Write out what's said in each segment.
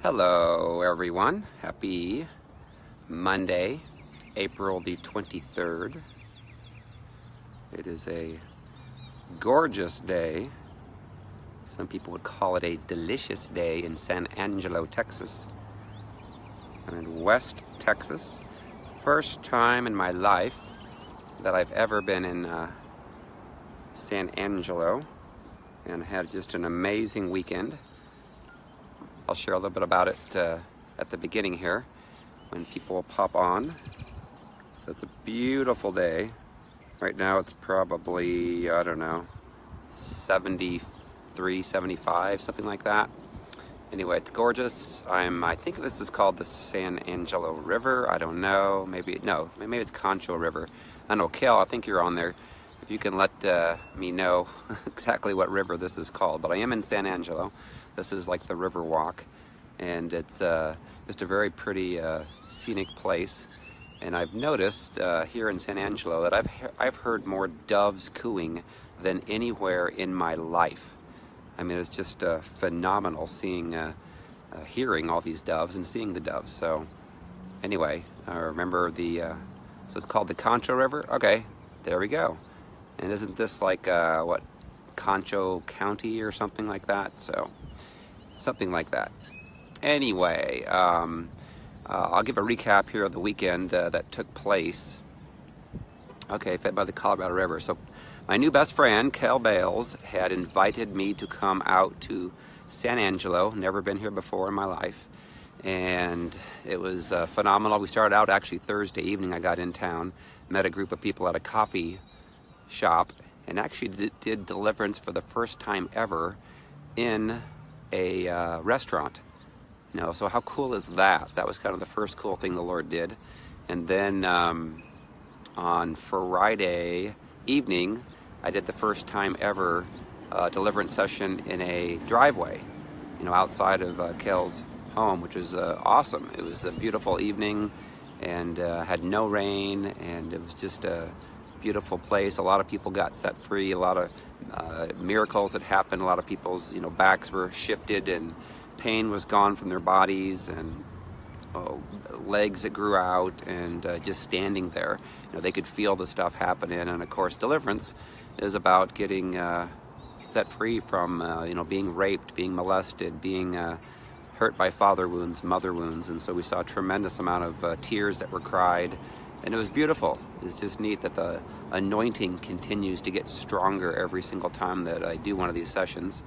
Hello everyone, happy Monday, April the 23rd. It is a gorgeous day. Some people would call it a delicious day in San Angelo, Texas. I'm in West Texas. First time in my life that I've ever been in San Angelo, and had just an amazing weekend. I'll share a little bit about it at the beginning here when people will pop on. So it's a beautiful day. Right now it's probably, I don't know, 73, 75, something like that. Anyway, it's gorgeous. I think this is called the San Angelo River. I don't know. Maybe it's Concho River. I don't know. Kel, I think you're on there. If you can let me know exactly what river this is called. But I am in San Angelo. This is like the river walk, and it's just a very pretty scenic place. And I've noticed here in San Angelo that I've heard more doves cooing than anywhere in my life. I mean, it's just phenomenal hearing all these doves and seeing the doves. So anyway, I remember so it's called the Concho River. Okay, there we go. And isn't this like what, Concho County or something like that? So something like that. Anyway, I'll give a recap here of the weekend that took place. Okay, fed by the Colorado River. So my new best friend, Kel Bales, had invited me to come out to San Angelo. Never been here before in my life. And it was phenomenal. We started out actually Thursday evening. I got in town, met a group of people at a coffee shop, and actually did deliverance for the first time ever in a restaurant. You know, so how cool is that? That was kind of the first cool thing the Lord did. And then on Friday evening, I did the first time ever deliverance session in a driveway, you know, outside of Kel's home, which was awesome. It was a beautiful evening and had no rain, and it was just a beautiful place. A lot of people got set free. A lot of miracles had happened. A lot of people's, you know, backs were shifted and pain was gone from their bodies, and legs that grew out, and just standing there, you know, they could feel the stuff happening. And of course, deliverance is about getting set free from you know, being raped, being molested, being hurt by father wounds, mother wounds. And so we saw a tremendous amount of tears that were cried. And it was beautiful. It's just neat that the anointing continues to get stronger every single time that I do one of these sessions.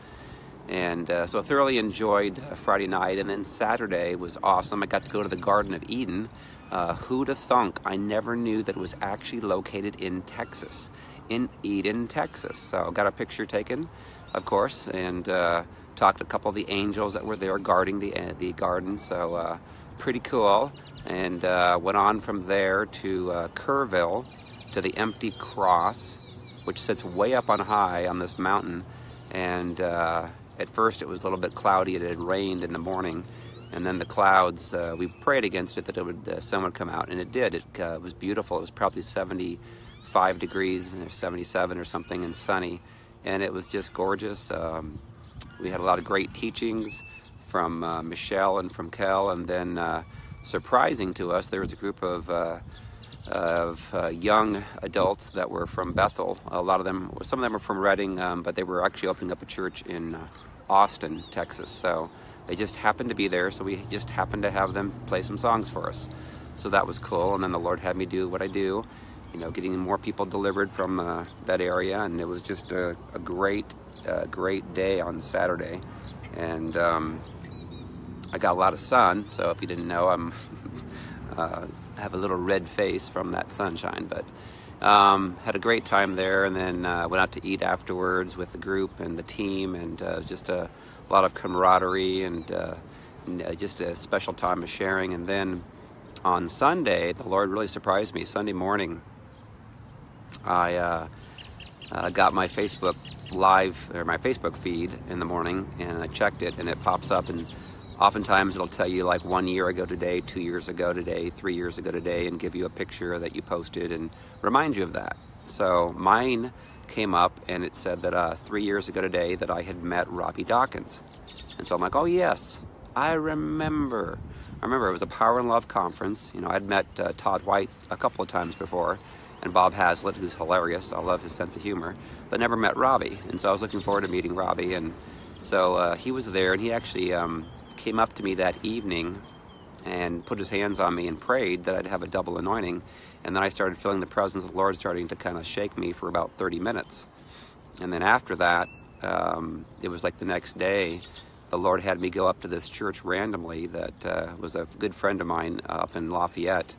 And so I thoroughly enjoyed Friday night. And then Saturday was awesome. I got to go to the Garden of Eden. Who'd have thunk? I never knew that it was actually located in Texas, in Eden, Texas. So got a picture taken, of course, and talked to a couple of the angels that were there guarding the garden. So pretty cool. And went on from there to Kerrville, to the Empty Cross, which sits way up on high on this mountain. And at first it was a little bit cloudy. It had rained in the morning, and then the clouds, we prayed against it that it would, sun would come out, and it did. It was beautiful. It was probably 75 degrees, or 77 or something, and sunny, and it was just gorgeous. We had a lot of great teachings from Michelle and from Kel, and then surprising to us, there was a group of young adults that were from Bethel. A lot of them, some of them were from Redding, but they were actually opening up a church in Austin, Texas. So they just happened to be there, so we just happened to have them play some songs for us. So that was cool. And then the Lord had me do what I do, you know, getting more people delivered from that area. And it was just a great day on Saturday. And I got a lot of sun, so if you didn't know, I'm have a little red face from that sunshine, but had a great time there. And then went out to eat afterwards with the group and the team, and just a lot of camaraderie, and just a special time of sharing. And then on Sunday, the Lord really surprised me. Sunday morning, I got my Facebook live, or my Facebook feed in the morning, and I checked it, and it pops up, and oftentimes it'll tell you like 1 year ago today, 2 years ago today, 3 years ago today, and give you a picture that you posted and remind you of that. So mine came up, and it said that 3 years ago today that I had met Robbie Dawkins. And so I'm like, oh yes, I remember it was a Power and Love conference. You know, I'd met Todd White a couple of times before, and Bob Hazlitt, who's hilarious. I love his sense of humor, but never met Robbie. And so I was looking forward to meeting Robbie. And so he was there, and he actually came up to me that evening and put his hands on me and prayed that I'd have a double anointing. And then I started feeling the presence of the Lord starting to kind of shake me for about 30 minutes. And then after that, it was like the next day, the Lord had me go up to this church randomly that was a good friend of mine up in Lafayette,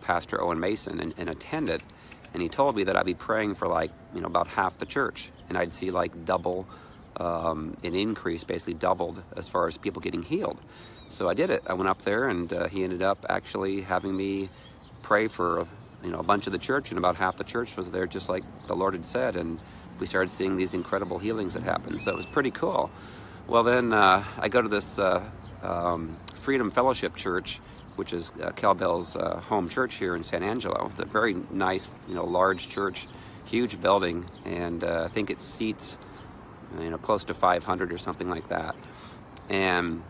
Pastor Owen Mason, and attend it. And he told me that I'd be praying for like, you know, about half the church, and I'd see like double, an increase, basically doubled as far as people getting healed. So I did it. I went up there, and he ended up actually having me pray for, you know, a bunch of the church, and about half the church was there, just like the Lord had said. And we started seeing these incredible healings that happened. So it was pretty cool. Well, then I go to this Freedom Fellowship Church, which is Cal Bell's home church here in San Angelo. It's a very nice, you know, large church, huge building, and I think it seats, you know, close to 500 or something like that. And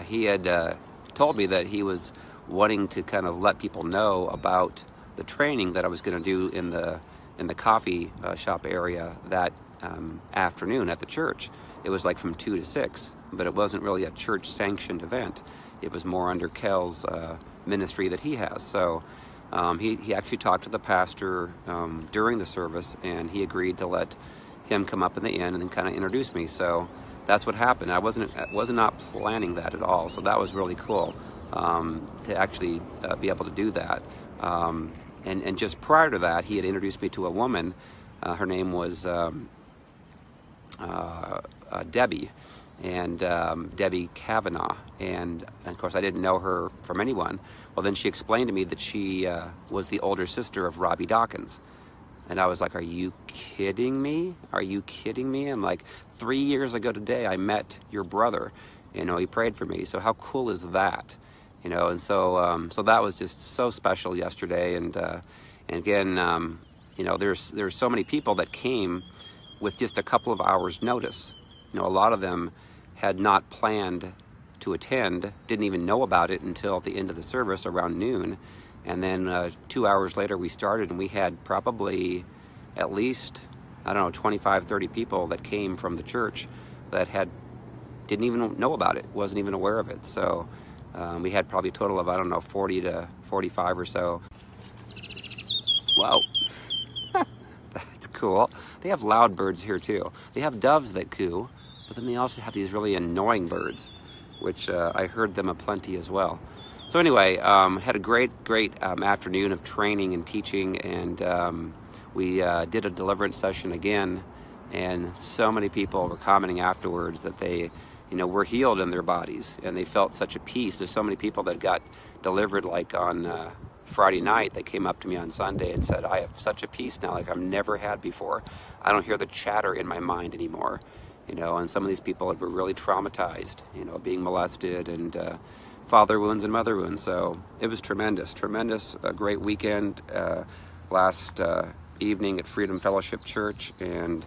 he had told me that he was wanting to kind of let people know about the training that I was going to do in the coffee shop area that afternoon at the church. It was like from 2 to 6, but it wasn't really a church sanctioned event. It was more under Kel's ministry that he has. So he actually talked to the pastor during the service, and he agreed to let him come up in the end and then kind of introduce me. So that's what happened. I was not planning that at all. So that was really cool to actually be able to do that. And just prior to that, he had introduced me to a woman. Her name was Debbie, and Debbie Kavanaugh, and of course I didn't know her from anyone. Well, then she explained to me that she was the older sister of Robbie Dawkins, and I was like, are you kidding me? Are you kidding me? I'm like, 3 years ago today I met your brother, you know, he prayed for me. So how cool is that? You know, and so so that was just so special yesterday. And again, you know, there's so many people that came with just a couple of hours notice. You know, a lot of them had not planned to attend, didn't even know about it until at the end of the service around noon. And then 2 hours later we started, and we had probably at least, I don't know, 25, 30 people that came from the church that didn't even know about it, wasn't even aware of it. So we had probably a total of, I don't know, 40 to 45 or so. Wow. That's cool. They have loud birds here too. They have doves that coo, but then they also have these really annoying birds, which I heard them aplenty as well. So anyway, had a great afternoon of training and teaching, and we did a deliverance session again, and so many people were commenting afterwards that they, you know, were healed in their bodies, and they felt such a peace. There's so many people that got delivered, like on Friday night, they came up to me on Sunday and said, I have such a peace now like I've never had before. I don't hear the chatter in my mind anymore. You know, and some of these people were really traumatized, you know, being molested, and father wounds and mother wounds. So it was tremendous, a great weekend last evening at Freedom Fellowship Church, and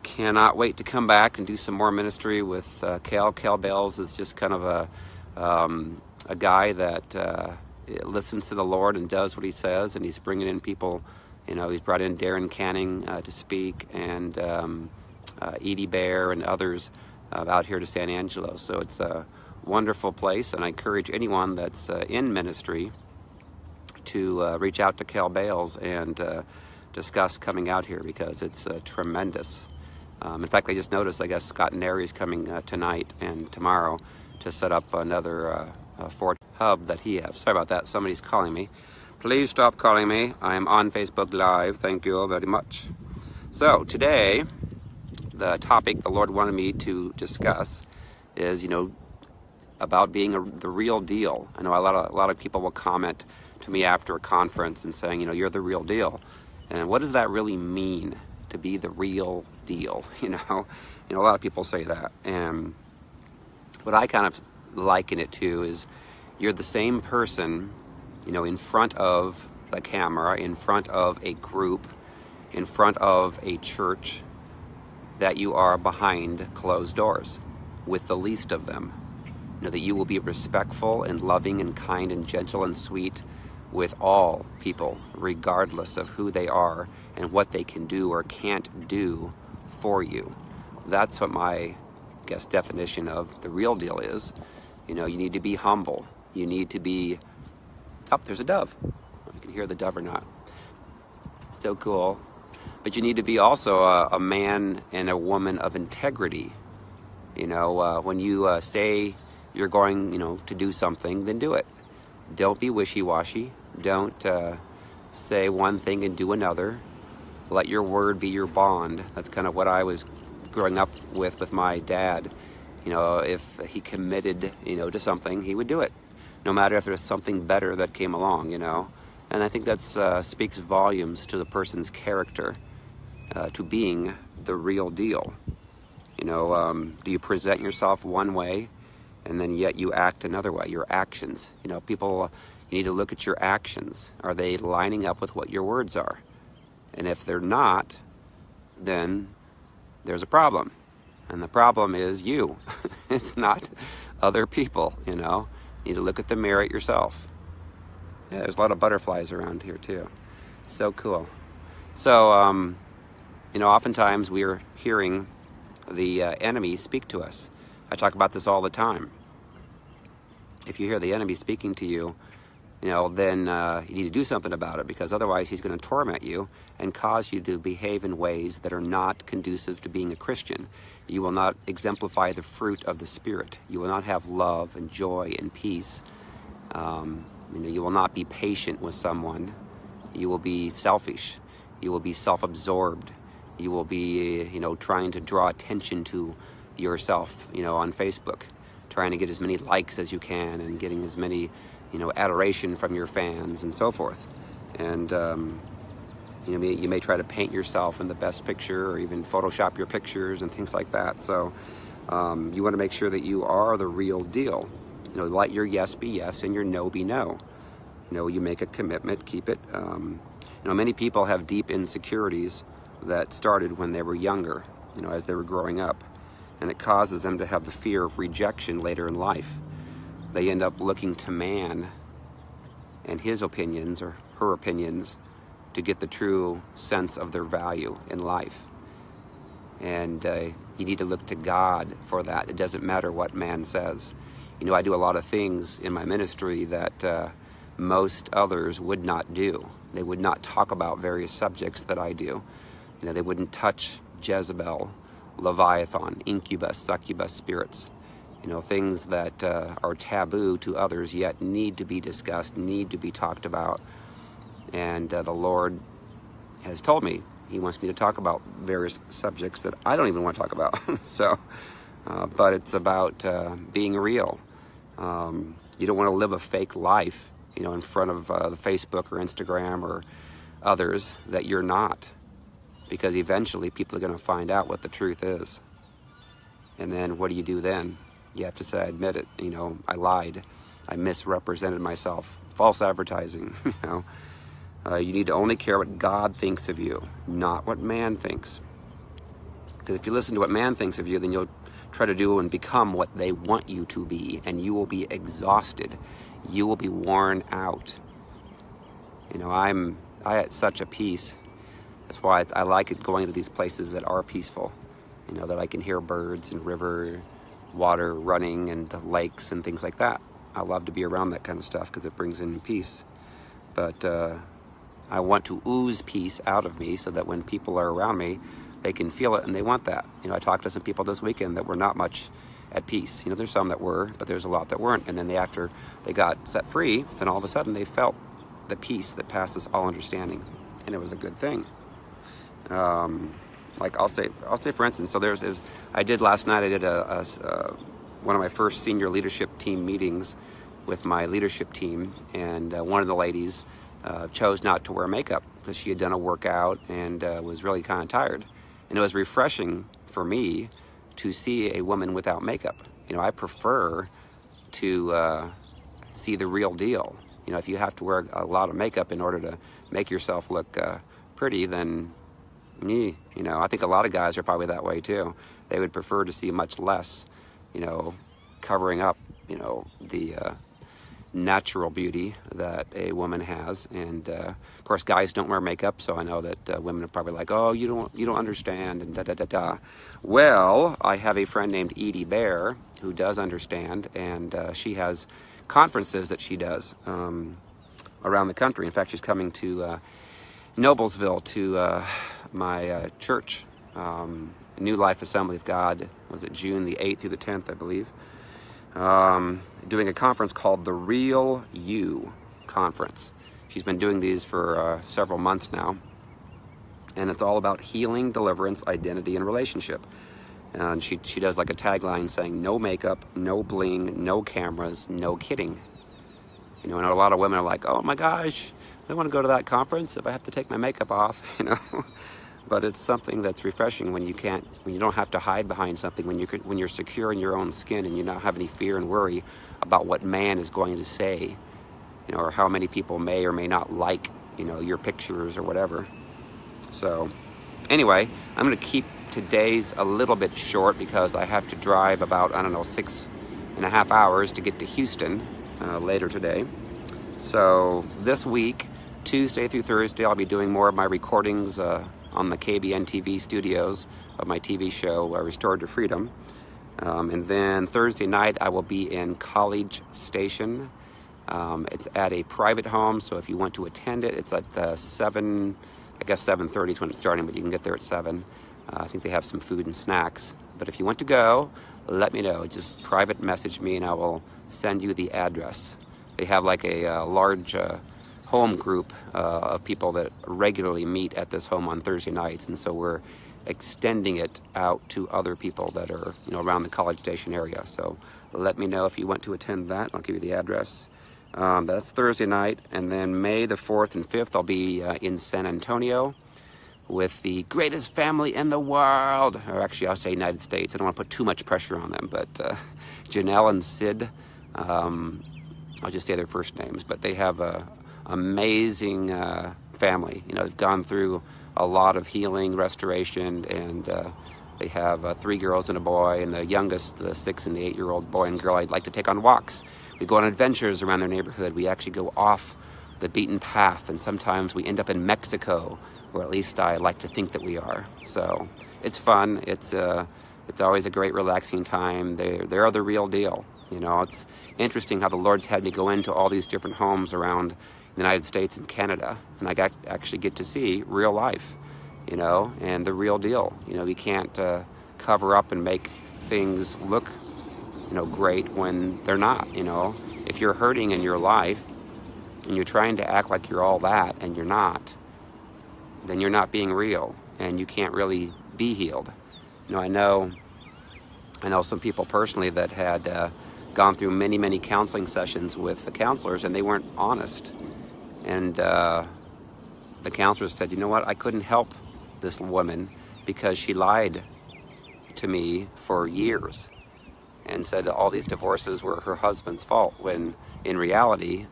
cannot wait to come back and do some more ministry with Cal. Cal Bales is just kind of a guy that listens to the Lord and does what he says, and he's bringing in people. You know, he's brought in Darren Canning to speak, and Edie Bear and others out here to San Angelo. So it's a wonderful place, and I encourage anyone that's in ministry to reach out to Cal Bales and discuss coming out here, because it's tremendous. In fact, I just noticed, I guess Scott Neri is coming tonight and tomorrow to set up another Fort hub that he has. Sorry about that, somebody's calling me. Please stop calling me. I am on Facebook Live. Thank you all very much. So today, the topic the Lord wanted me to discuss is, you know, about being the real deal. I know a lot of people will comment to me after a conference and saying, you know, you're the real deal. And what does that really mean, to be the real deal? You know, a lot of people say that. And what I kind of liken it to is, you're the same person, you know, in front of the camera, in front of a group, in front of a church, that you are behind closed doors. with the least of them. That you will be respectful and loving and kind and gentle and sweet with all people, regardless of who they are and what they can do or can't do for you. That's what my definition of the real deal is. You need to be humble. You need to be, oh, there's a dove. I don't know if you can hear the dove or not. So cool. But you need to be also a man and a woman of integrity. When you say you're going, to do something, then do it. Don't be wishy-washy. Don't say one thing and do another. Let your word be your bond. That's kind of what I was growing up with my dad. If he committed, to something, he would do it, no matter if there's something better that came along, And I think that speaks volumes to the person's character, to being the real deal. Do you present yourself one way and then yet you act another way? Your actions, people, you need to look at your actions. Are they lining up with what your words are? And if they're not, then there's a problem. And the problem is you. It's not other people, You need to look at the mirror at yourself. Yeah, there's a lot of butterflies around here too. So cool. So, oftentimes we are hearing the enemy speak to us. I talk about this all the time. If you hear the enemy speaking to you, then you need to do something about it, because otherwise he's going to torment you and cause you to behave in ways that are not conducive to being a Christian. You will not exemplify the fruit of the Spirit. You will not have love and joy and peace. You will not be patient with someone. You will be selfish. You will be self-absorbed. You will be, trying to draw attention to yourself, on Facebook, trying to get as many likes as you can and getting as many, adoration from your fans and so forth. And, you may try to paint yourself in the best picture or even Photoshop your pictures and things like that. So you want to make sure that you are the real deal. Let your yes be yes and your no be no. You make a commitment, keep it. Many people have deep insecurities that started when they were younger, as they were growing up. And it causes them to have the fear of rejection later in life. They end up looking to man and his opinions or her opinions to get the true sense of their value in life. And you need to look to God for that. It doesn't matter what man says. I do a lot of things in my ministry that most others would not do. They would not talk about various subjects that I do. They wouldn't touch Jezebel, Leviathan, incubus, succubus spirits. Things that are taboo to others yet need to be discussed, need to be talked about. And the Lord has told me He wants me to talk about various subjects that I don't even want to talk about. So, but it's about being real. You don't want to live a fake life, in front of the Facebook or Instagram or others that you're not. Because eventually people are going to find out what the truth is. And then what do you do then? You have to say, I admit it, I lied. I misrepresented myself. False advertising, You need to only care what God thinks of you, not what man thinks. Because if you listen to what man thinks of you, then you'll try to do and become what they want you to be, and you will be exhausted. You will be worn out. I had such a peace. That's why I like it going to these places that are peaceful, that I can hear birds and river, water running and lakes and things like that. I love to be around that kind of stuff because it brings in peace. But I want to ooze peace out of me so that when people are around me, they can feel it and they want that. I talked to some people this weekend that were not much at peace. There's some that were, but there's a lot that weren't. And then after they got set free, then all of a sudden they felt the peace that passes all understanding. And it was a good thing. Like I'll say for instance, so I did last night, I did one of my first senior leadership team meetings with my leadership team, and one of the ladies chose not to wear makeup because she had done a workout and was really kind of tired. And it was refreshing for me to see a woman without makeup. I prefer to see the real deal. If you have to wear a lot of makeup in order to make yourself look pretty, then I think a lot of guys are probably that way too. They would prefer to see much less, you know, covering up, you know, the natural beauty that a woman has. And of course, guys don't wear makeup, so I know that women are probably like, oh, you don't understand, and da da da da. Well, I have a friend named Edie Bear who does understand, and she has conferences that she does around the country. In fact, she's coming to Noblesville to my church, New Life Assembly of God. Was it June the 8th through the 10th, I believe? Doing a conference called the Real You Conference. She's been doing these for several months now, and it's all about healing, deliverance, identity, and relationship. And she does like a tagline saying, no makeup, no bling, no cameras, no kidding. You know, and a lot of women are like, oh my gosh, I want to go to that conference if I have to take my makeup off, you know. But it's something that's refreshing when you don't have to hide behind something, when you're secure in your own skin and you don't have any fear and worry about what man is going to say, you know, or how many people may or may not like, you know, your pictures or whatever. So anyway, I'm going to keep today's a little bit short because I have to drive about, I don't know, 6.5 hours to get to Houston later today. So this week, Tuesday through Thursday, I'll be doing more of my recordings on the KBN TV studios of my TV show, Restored to Freedom. And then Thursday night, I will be in College Station. It's at a private home, so if you want to attend it, it's at 7, I guess 7:30 is when it's starting, but you can get there at 7. I think they have some food and snacks. But if you want to go, let me know. Just private message me and I will send you the address. They have like a large home group of people that regularly meet at this home on Thursday nights, and so we're extending it out to other people that are, you know, around the College Station area. So let me know if you want to attend that. I'll give you the address. That's Thursday night, and then May the 4th and 5th I'll be in San Antonio with the greatest family in the world, or actually I'll say United States. I don't want to put too much pressure on them, but Janelle and Sid, I'll just say their first names, but they have a amazing family. You know, they've gone through a lot of healing, restoration, and they have 3 girls and a boy, and the youngest, the 6 and the 8-year-old boy and girl, I'd like to take on walks. We go on adventures around their neighborhood. We actually go off the beaten path, and sometimes we end up in Mexico, or at least I like to think that we are. So it's fun. It's always a great relaxing time. They're the real deal. You know, it's interesting how the Lord's had me go into all these different homes around the United States and Canada, and I actually get to see real life, you know, and the real deal. You know, you can't cover up and make things look, you know, great when they're not. You know, if you're hurting in your life and you're trying to act like you're all that and you're not, then you're not being real, and you can't really be healed. You know, I know some people personally that had gone through many counseling sessions with the counselors, and they weren't honest. And the counselors said, you know what, I couldn't help this woman because she lied to me for years and said all these divorces were her husband's fault, when in reality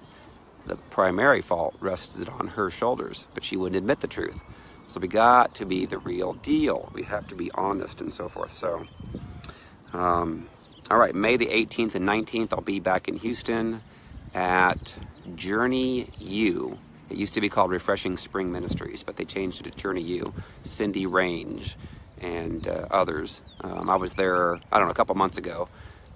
the primary fault rested on her shoulders, but she wouldn't admit the truth. So we got to be the real deal. We have to be honest and so forth. So all right, May the 18th and 19th, I'll be back in Houston at Journey U. It used to be called Refreshing Spring Ministries, but they changed it to Journey U. Cindy Range and others. I was there, I don't know, a couple months ago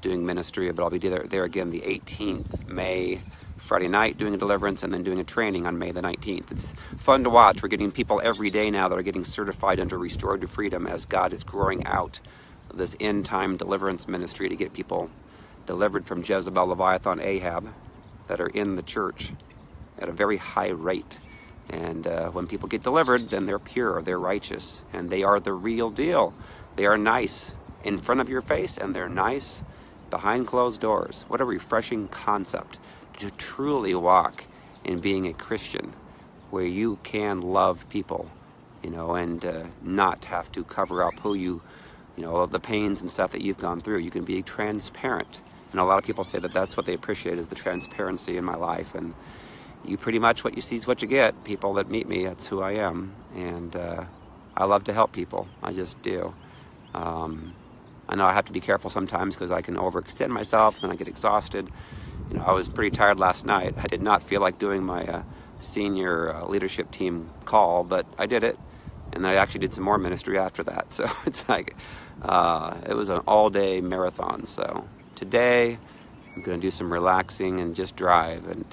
doing ministry, but I'll be there again the 18th, May, Friday night, doing a deliverance, and then doing a training on May the 19th. It's fun to watch. We're getting people every day now that are getting certified under Restored to Freedom as God is growing out this end-time deliverance ministry to get people delivered from Jezebel, Leviathan, Ahab that are in the church at a very high rate. And when people get delivered, then they're pure, they're righteous, and they are the real deal. They are nice in front of your face, and they're nice behind closed doors. What a refreshing concept to truly walk in being a Christian, where you can love people, you know, and not have to cover up who you know, the pains and stuff that you've gone through. You can be transparent. And a lot of people say that that's what they appreciate, is the transparency in my life. And you pretty much, what you see is what you get. People that meet me, that's who I am. And I love to help people. I just do. I know I have to be careful sometimes because I can overextend myself and I get exhausted. You know, I was pretty tired last night. I did not feel like doing my senior leadership team call, but I did it. And I actually did some more ministry after that. So it's like, it was an all-day marathon. So today, I'm going to do some relaxing and just drive and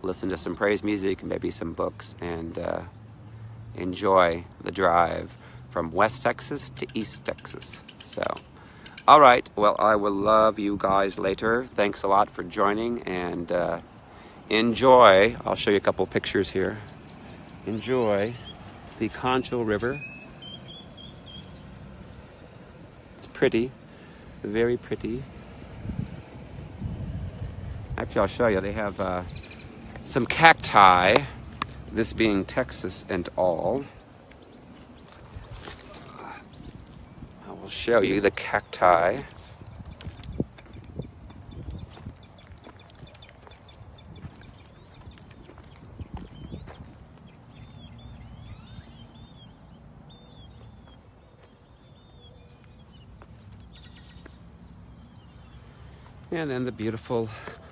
listen to some praise music and maybe some books and enjoy the drive from West Texas to East Texas. So, all right. Well, I will love you guys later. Thanks a lot for joining and enjoy. I'll show you a couple pictures here. Enjoy the Concho River. It's pretty, very pretty. Actually, I'll show you. They have some cacti, this being Texas and all. I will show you the cacti. And then the beautiful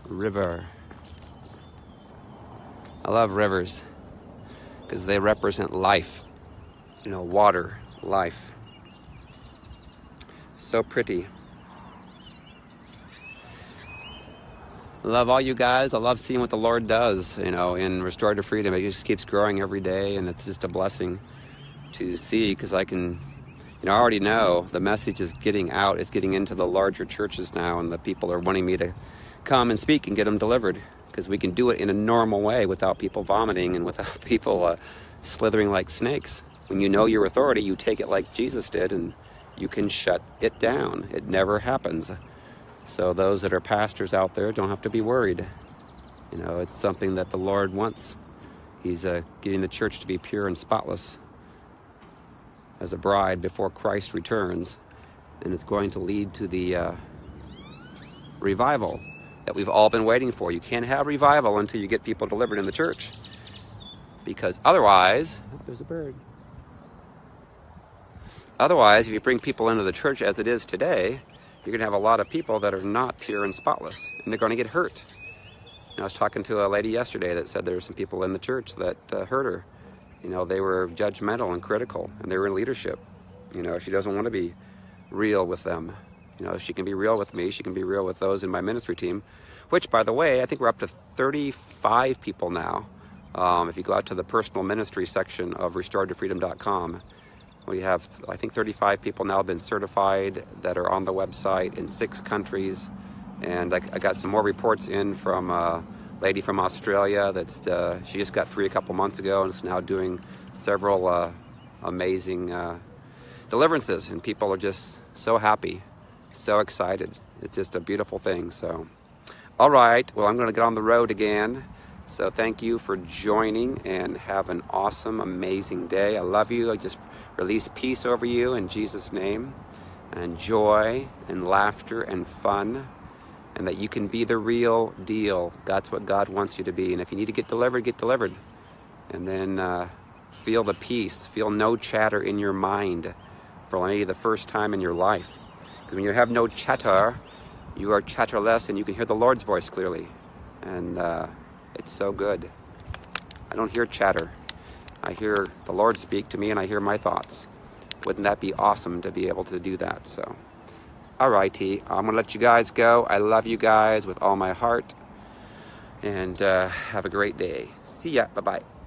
river. I love rivers because they represent life. You know, water, life. So pretty. I love all you guys. I love seeing what the Lord does, you know, in Restorative Freedom. It just keeps growing every day, and it's just a blessing to see because I can, you know, I already know the message is getting out. It's getting into the larger churches now, and the people are wanting me to come and speak and get them delivered because we can do it in a normal way without people vomiting and without people slithering like snakes. When you know your authority, you take it like Jesus did, and you can shut it down. It never happens. So those that are pastors out there don't have to be worried. You know, it's something that the Lord wants. He's getting the church to be pure and spotless as a bride before Christ returns, and it's going to lead to the revival that we've all been waiting for. You can't have revival until you get people delivered in the church, because otherwise, oh, there's a bird. Otherwise, if you bring people into the church as it is today, you're going to have a lot of people that are not pure and spotless, and they're going to get hurt. And I was talking to a lady yesterday that said there were some people in the church that hurt her. You know, they were judgmental and critical, and they were in leadership. You know, she doesn't want to be real with them. You know, she can be real with me. She can be real with those in my ministry team, which, by the way, I think we're up to 35 people now. If you go out to the personal ministry section of restorativefreedom.com, we have, I think, 35 people now have been certified that are on the website in 6 countries. And I got some more reports in from lady from Australia that's she just got free a couple months ago and is now doing several amazing deliverances, and people are just so happy, so excited. It's just a beautiful thing. So, all right, well, I'm going to get on the road again. So thank you for joining, and have an awesome, amazing day. I love you. I just release peace over you in Jesus' name, and joy and laughter and fun, and that you can be the real deal. That's what God wants you to be. And if you need to get delivered, get delivered. And then feel the peace. Feel no chatter in your mind for maybe the first time in your life. Because when you have no chatter, you are chatterless, and you can hear the Lord's voice clearly. And it's so good. I don't hear chatter. I hear the Lord speak to me, and I hear my thoughts. Wouldn't that be awesome to be able to do that? So, all righty, I'm gonna let you guys go. I love you guys with all my heart, and have a great day. See ya. Bye-bye.